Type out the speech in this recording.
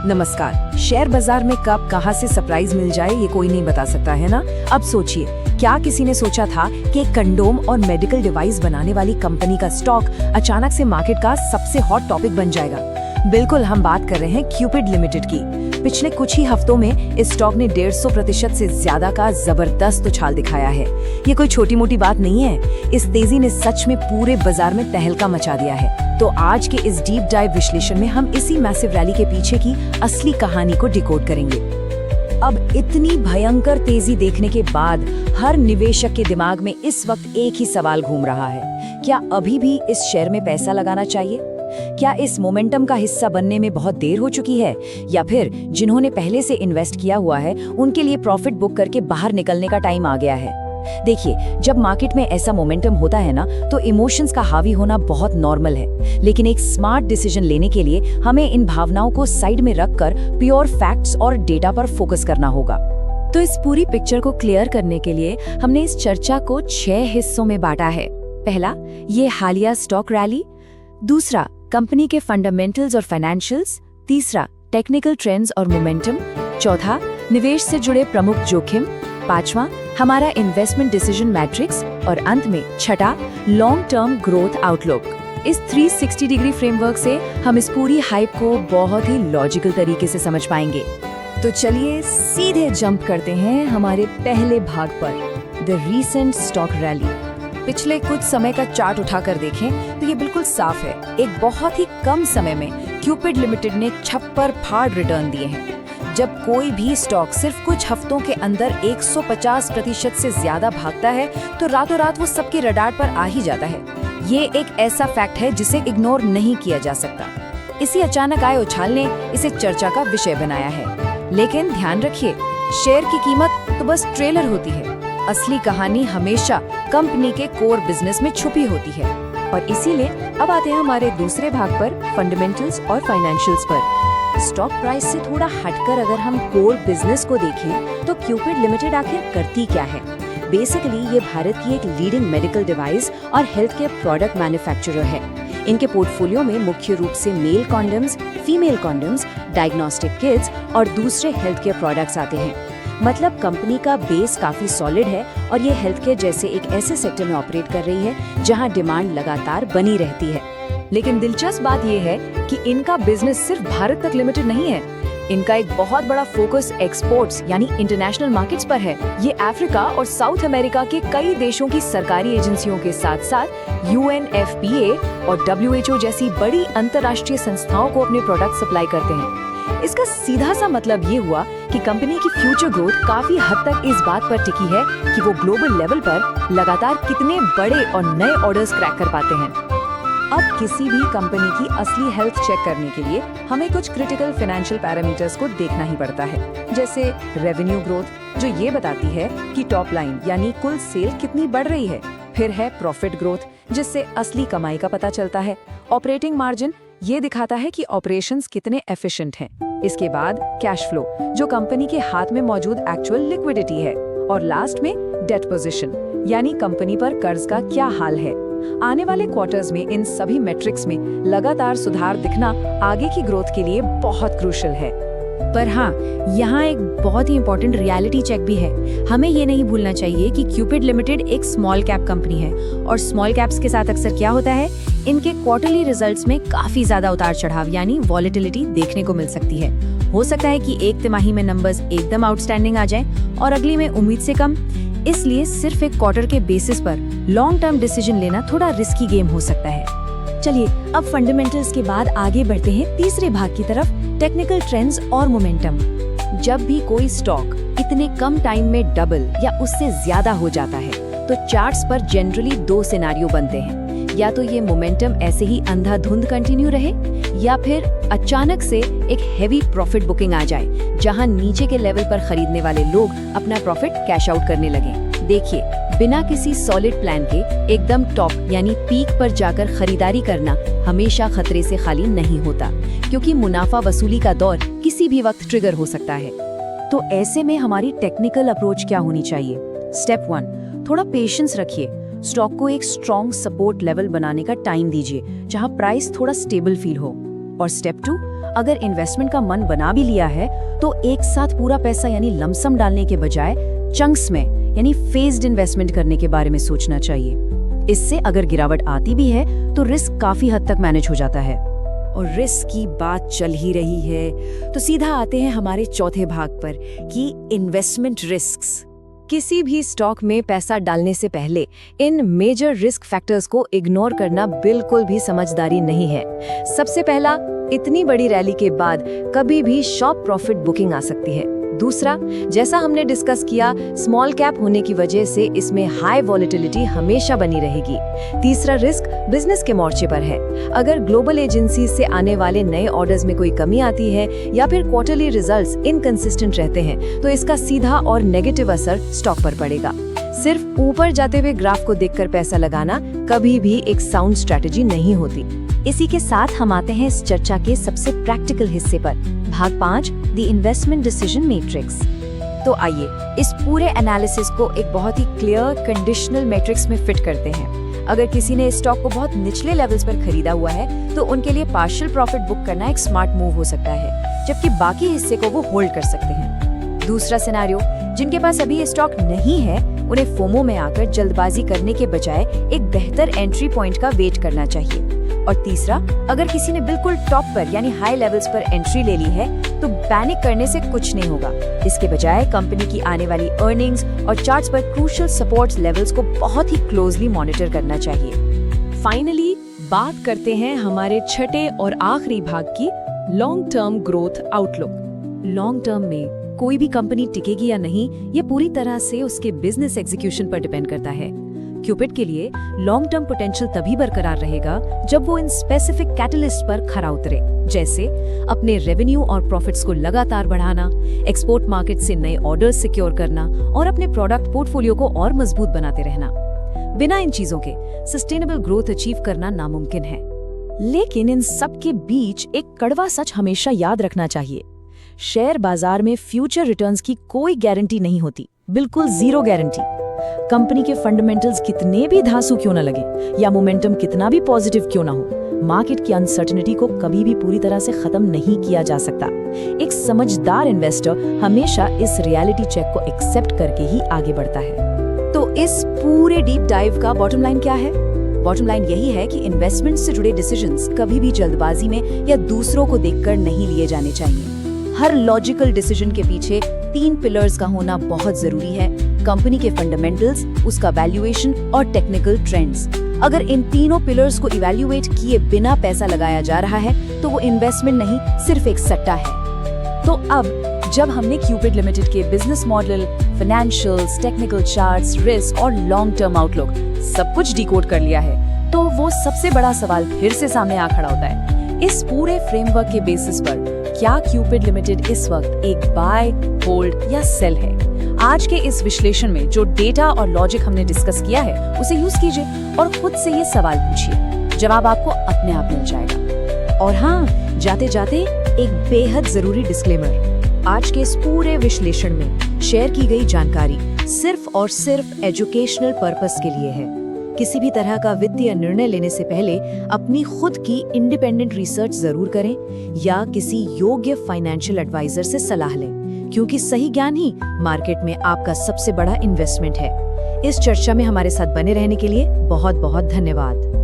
नमस्कार। शेयर बाजार में कब कहां से सरप्राइज मिल जाए ये कोई नहीं बता सकता, है ना। अब सोचिए, क्या किसी ने सोचा था कि एक कंडोम और मेडिकल डिवाइस बनाने वाली कंपनी का स्टॉक अचानक से मार्केट का सबसे हॉट टॉपिक बन जाएगा। बिल्कुल, हम बात कर रहे हैं क्यूपिड लिमिटेड की। पिछले कुछ ही हफ्तों में इस स्टॉक ने 150% से ज्यादा का जबरदस्त उछाल दिखाया है। ये कोई छोटी मोटी बात नहीं है। इस तेजी ने सच में पूरे बाजार में तहलका मचा दिया है। तो आज के इस डीप डाइव विश्लेषण में हम इसी मैसिव रैली के पीछे की असली कहानी को डिकोड करेंगे। अब इतनी भयंकर तेजी देखने के बाद हर निवेशक के दिमाग में इस वक्त एक ही सवाल घूम रहा है, क्या अभी भी इस शेयर में पैसा लगाना चाहिए? क्या इस मोमेंटम का हिस्सा बनने में बहुत देर हो चुकी है, या फिर जिन्होंने पहले से इन्वेस्ट किया हुआ है उनके लिए प्रॉफिट बुक करके बाहर निकलने का टाइम आ गया है? देखिए, जब मार्केट में ऐसा मोमेंटम होता है ना, तो इमोशंस का हावी होना बहुत नॉर्मल है। लेकिन एक स्मार्ट डिसीजन लेने के लिए हमें इन भावनाओं को साइड में रखकर प्योर फैक्ट्स और डेटा पर फोकस करना होगा। तो इस पूरी पिक्चर को क्लियर करने के लिए हमने इस चर्चा को 6 हिस्सों में बांटा है। पहला, ये हालिया स्टॉक रैली। दूसरा, कंपनी के फंडामेंटल्स और फाइनेंशियल्स। तीसरा, टेक्निकल ट्रेंड्स और मोमेंटम। चौथा, निवेश से जुड़े प्रमुख जोखिम। पांचवा, हमारा इन्वेस्टमेंट डिसीजन मैट्रिक्स। और अंत में छठा, लॉन्ग टर्म ग्रोथ आउटलुक। इस 360 डिग्री फ्रेमवर्क से हम इस पूरी हाइप को बहुत ही लॉजिकल तरीके से समझ पाएंगे। तो चलिए सीधे जंप करते हैं हमारे पहले भाग पर, द रीसेंट स्टॉक रैली। पिछले कुछ समय का चार्ट उठाकर देखें तो ये बिल्कुल साफ है। एक बहुत ही कम समय में क्यूपिड लिमिटेड ने छप्पर फाड़ रिटर्न दिए हैं। जब कोई भी स्टॉक सिर्फ कुछ हफ्तों के अंदर 150% से ज्यादा भागता है तो रातों रात वो सबके रडार पर आ ही जाता है। ये एक ऐसा फैक्ट है जिसे इग्नोर नहीं किया जा सकता। इसी अचानक आए उछाल ने इसे चर्चा का विषय बनाया है। लेकिन ध्यान रखिए, शेयर की कीमत तो बस ट्रेलर होती है। असली कहानी हमेशा कंपनी के कोर बिजनेस में छुपी होती है। और इसीलिए अब आते हैं हमारे दूसरे भाग पर, फंडामेंटल्स और फाइनेंशियल्स पर। स्टॉक प्राइस से थोड़ा हटकर अगर हम कोर बिजनेस को देखें तो क्यूपिड लिमिटेड आखिर करती क्या है? बेसिकली ये भारत की एक लीडिंग मेडिकल डिवाइस और हेल्थ केयर प्रोडक्ट मैन्युफैक्चरर है। इनके पोर्टफोलियो में मुख्य रूप से male condoms, female condoms, diagnostic kits और दूसरे हेल्थ केयर प्रोडक्ट्स आते हैं। मतलब कंपनी का बेस काफी सॉलिड है और ये हेल्थ केयर जैसे एक ऐसे सेक्टर में ऑपरेट कर रही है जहां डिमांड लगातार बनी रहती है। लेकिन दिलचस्प बात यह है कि इनका बिजनेस सिर्फ भारत तक लिमिटेड नहीं है। इनका एक बहुत बड़ा फोकस एक्सपोर्ट्स यानी इंटरनेशनल मार्केट्स पर है। ये अफ्रीका और साउथ अमेरिका के कई देशों की सरकारी एजेंसियों के साथ साथ UNFPA और WHO जैसी बड़ी अंतर्राष्ट्रीय संस्थाओं को अपने प्रोडक्ट सप्लाई करते हैं। इसका सीधा सा मतलब ये हुआ कि कंपनी की फ्यूचर ग्रोथ काफी हद तक इस बात पर टिकी है कि वो ग्लोबल लेवल पर लगातार कितने बड़े और नए ऑर्डर्स क्रैक कर पाते हैं। अब किसी भी कंपनी की असली हेल्थ चेक करने के लिए हमें कुछ क्रिटिकल फाइनेंशियल पैरामीटर्स को देखना ही पड़ता है, जैसे रेवेन्यू ग्रोथ जो ये बताती है कि टॉप लाइन यानी कुल सेल कितनी बढ़ रही है। फिर है प्रॉफिट ग्रोथ जिससे असली कमाई का पता चलता है। ऑपरेटिंग मार्जिन ये दिखाता है कि ऑपरेशंस कितने एफिशिएंट हैं। इसके बाद कैश फ्लो जो कंपनी के हाथ में मौजूद एक्चुअल लिक्विडिटी है। और लास्ट में डेट पोजीशन यानी कंपनी पर कर्ज का क्या हाल है। आने वाले क्वार्टर्स में इन सभी मैट्रिक्स में लगातार सुधार दिखना आगे की ग्रोथ के लिए बहुत क्रूशियल है। पर हाँ, यहाँ एक बहुत ही इंपॉर्टेंट रियलिटी चेक भी है। हमें ये नहीं भूलना चाहिए कि क्यूपिड लिमिटेड एक स्मॉल कैप कंपनी है और स्मॉल कैप्स के साथ अक्सर क्या होता है, इनके क्वार्टरली रिजल्ट्स में काफी ज्यादा उतार चढ़ाव यानी वॉलेटिलिटी देखने को मिल सकती है। हो सकता है कि एक तिमाही में नंबर्स एकदम आउटस्टैंडिंग आ जाएं और अगली में उम्मीद से कम। इसलिए सिर्फ एक क्वार्टर के बेसिस पर लॉन्ग टर्म डिसीजन लेना थोड़ा रिस्की गेम हो सकता है। चलिए अब फंडामेंटल्स के बाद आगे बढ़ते हैं तीसरे भाग की तरफ, टेक्निकल ट्रेंड्स और मोमेंटम। जब भी कोई स्टॉक इतने कम टाइम में डबल या उससे ज्यादा हो जाता है तो चार्ट्स पर जनरली 2 सिनेरियो बनते हैं। या तो ये मोमेंटम ऐसे ही अंधाधुंध कंटिन्यू रहे या फिर अचानक से एक हेवी प्रॉफिट बुकिंग आ जाए जहां नीचे के लेवल पर खरीदने वाले लोग अपना प्रॉफिट कैश आउट करने लगे। देखिए, बिना किसी सॉलिड प्लान के एकदम टॉप यानी पीक पर जाकर खरीदारी करना हमेशा खतरे से खाली नहीं होता, क्योंकि मुनाफा वसूली का दौर किसी भी वक्त ट्रिगर हो सकता है। तो ऐसे में हमारी टेक्निकल अप्रोच क्या होनी चाहिए? स्टेप 1, थोड़ा पेशेंस रखिए। स्टॉक को एक स्ट्रॉन्ग सपोर्ट लेवल बनाने का टाइम दीजिए जहां प्राइस थोड़ा स्टेबल फील हो। और स्टेप 2, अगर इन्वेस्टमेंट का मन बना भी लिया है तो एक साथ पूरा पैसा यानी लमसम डालने के बजाय चंक्स में यानी फेज्ड इन्वेस्टमेंट करने के बारे में सोचना चाहिए। इससे अगर गिरावट आती भी है तो रिस्क काफी हद तक मैनेज हो जाता है। और रिस्क की बात चल ही रही है तो सीधा आते हैं हमारे चौथे भाग पर कि इन्वेस्टमेंट रिस्क्स। किसी भी स्टॉक में पैसा डालने से पहले इन मेजर रिस्क फैक्टर्स को इग्नोर करना बिल्कुल भी समझदारी नहीं है। सबसे पहला, इतनी बड़ी रैली के बाद कभी भी शॉर्ट प्रॉफिट बुकिंग आ सकती है। दूसरा, जैसा हमने डिस्कस किया, स्मॉल कैप होने की वजह से इसमें हाई वॉलेटिलिटी हमेशा बनी रहेगी। तीसरा रिस्क बिजनेस के मोर्चे पर है। अगर ग्लोबल एजेंसी से आने वाले नए ऑर्डर्स में कोई कमी आती है या फिर क्वार्टरली रिजल्ट्स इनकंसिस्टेंट रहते हैं तो इसका सीधा और नेगेटिव असर स्टॉक पर पड़ेगा। सिर्फ ऊपर जाते हुए ग्राफ को देखकर पैसा लगाना कभी भी एक साउंड स्ट्रेटजी नहीं होती। इसी के साथ हम आते हैं इस चर्चा के सबसे प्रैक्टिकल हिस्से पर, भाग 5, द इन्वेस्टमेंट डिसीजन मैट्रिक्स। तो आइए इस पूरे एनालिसिस को एक बहुत ही क्लियर कंडीशनल मैट्रिक्स में फिट करते हैं। अगर किसी ने स्टॉक को बहुत निचले लेवल्स पर खरीदा हुआ है तो उनके लिए पार्शियल प्रॉफिट बुक करना एक स्मार्ट मूव हो सकता है, जबकि बाकी हिस्से को वो होल्ड कर सकते हैं। दूसरा सिनेरियो, जिनके पास अभी ये स्टॉक नहीं है, उन्हें फोमो में आकर जल्दबाजी करने के बजाय एक बेहतर एंट्री पॉइंट का वेट करना चाहिए। और तीसरा, अगर किसी ने बिल्कुल टॉप पर यानी हाई लेवल्स पर एंट्री ले ली है तो पैनिक करने से कुछ नहीं होगा। इसके बजाय कंपनी की आने वाली अर्निंग्स और चार्ट्स पर क्रूशियल सपोर्ट लेवल्स को बहुत ही क्लोजली मॉनिटर करना चाहिए। फाइनली बात करते हैं हमारे छठे और आखिरी भाग की, long term growth outlook. Long term में कोई भी कंपनी टिकेगी या नहीं, ये पूरी तरह से उसके बिजनेस एग्जीक्यूशन पर डिपेंड करता है। क्यूपिड के लिए लॉन्ग टर्म पोटेंशियल तभी बरकरार रहेगा जब वो इन स्पेसिफिक कैटलिस्ट पर खरा उतरे, जैसे अपने रेवेन्यू और प्रॉफिट्स को लगातार बढ़ाना, एक्सपोर्ट मार्केट से नए ऑर्डर्स सिक्योर करना और अपने प्रोडक्ट पोर्टफोलियो को और मजबूत बनाते रहना। बिना इन चीजों के सस्टेनेबल ग्रोथ अचीव करना नामुमकिन है। लेकिन इन सब के बीच एक कड़वा सच हमेशा याद रखना चाहिए। शेयर बाजार में फ्यूचर रिटर्न्स की कोई गारंटी नहीं होती, बिल्कुल जीरो गारंटी। कंपनी के फंडामेंटल्स कितने भी धांसू क्यों न लगे या मोमेंटम कितना भी पॉजिटिव क्यों ना हो, मार्केट की अनसर्टेनिटी को कभी भी पूरी तरह से खत्म नहीं किया जा सकता। एक समझदार इन्वेस्टर हमेशा इस रियलिटी चेक को एक्सेप्ट करके ही आगे बढ़ता है। तो इस पूरे डीप डाइव का बॉटम लाइन क्या है? बॉटम लाइन यही है कि इन्वेस्टमेंट से जुड़े डिसीजंस कभी भी जल्दबाजी में या दूसरों को देखकर नहीं लिए जाने चाहिए। हर लॉजिकल डिसीजन के पीछे 3 पिलर्स का होना बहुत जरूरी है: कंपनी के फंडामेंटल्स, उसका वैल्यूएशन और टेक्निकल ट्रेंड्स। अगर इन तीनों पिलर्स को इवैल्यूएट किए बिना पैसा लगाया जा रहा है तो वो इन्वेस्टमेंट नहीं, सिर्फ एक सट्टा है। तो अब जब हमने क्यूपिड लिमिटेड के business model, financials, technical charts, risk और लॉन्ग टर्म आउटलुक सब कुछ डिकोड कर लिया है, तो वो सबसे बड़ा सवाल फिर से सामने आ खड़ा होता है। इस पूरे फ्रेमवर्क के बेसिस पर क्या क्यूपिड लिमिटेड इस वक्त एक बाय, होल्ड या सेल है? आज के इस विश्लेषण में जो डेटा और लॉजिक हमने डिस्कस किया है उसे यूज कीजिए और खुद से ये सवाल पूछिए। जवाब आपको अपने आप मिल जाएगा। और हाँ, जाते जाते एक बेहद जरूरी डिस्क्लेमर, आज के इस पूरे विश्लेषण में शेयर की गई जानकारी सिर्फ और सिर्फ एजुकेशनल पर्पस के लिए है। किसी भी तरह का वित्तीय निर्णय लेने से पहले अपनी खुद की इंडिपेंडेंट रिसर्च जरूर करें या किसी योग्य फाइनेंशियल एडवाइजर से सलाह लें, क्योंकि सही ज्ञान ही मार्केट में आपका सबसे बड़ा इन्वेस्टमेंट है। इस चर्चा में हमारे साथ बने रहने के लिए बहुत बहुत धन्यवाद।